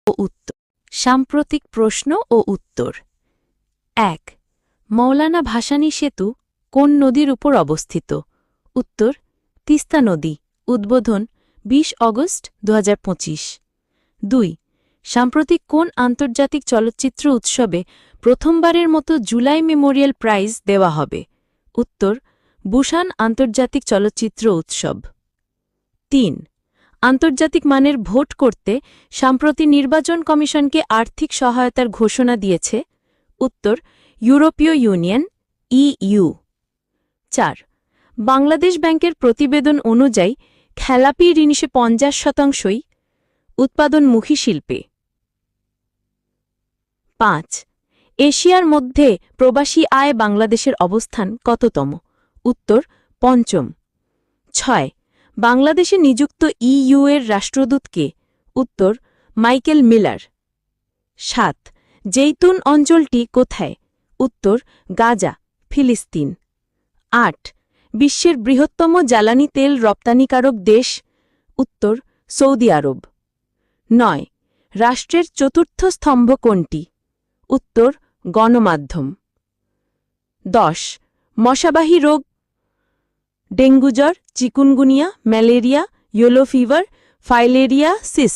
ও উত্তর। সাম্প্রতিক প্রশ্ন ও উত্তর। ১. মৌলানা ভাসানী সেতু কোন নদীর উপর অবস্থিত? উত্তর তিস্তা নদী। উদ্বোধন ২০ অগস্ট ২০২৫। ২. সাম্প্রতিক কোন আন্তর্জাতিক চলচ্চিত্র উৎসবে প্রথমবারের মতো জুলাই মেমোরিয়াল প্রাইজ দেওয়া হবে? উত্তর বুসান আন্তর্জাতিক চলচ্চিত্র উৎসব। ৩. আন্তর্জাতিক মানের ভোট করতে সম্প্রতি নির্বাচন কমিশনকে আর্থিক সহায়তার ঘোষণা দিয়েছে? উত্তর ইউরোপীয় ইউনিয়ন ইইউ। ৪. বাংলাদেশ ব্যাংকের প্রতিবেদন অনুযায়ী খেলাপি ঋণ ৫০%ই উৎপাদনমুখী শিল্পে। ৫. এশিয়ার মধ্যে প্রবাসী আয় বাংলাদেশের অবস্থান কততম? উত্তর পঞ্চম। ৬. বাংলাদেশে নিযুক্ত ইইউ এর রাষ্ট্রদূত কে? উত্তর মাইকেল মিলার। ৭. জেইতুন অঞ্চলটি কোথায়? উত্তর গাজা, ফিলিস্তিন। ৮. বিশ্বের বৃহত্তম জ্বালানি তেল রপ্তানিকারক দেশ? উত্তর সৌদি আরব। ৯. রাষ্ট্রের চতুর্থ স্তম্ভ কোনটি? উত্তর গণমাধ্যম। ১০. মশাবাহী রোগ ডেঙ্গু জ্বর, chikungunya, malaria, yellow fever, filaria cis.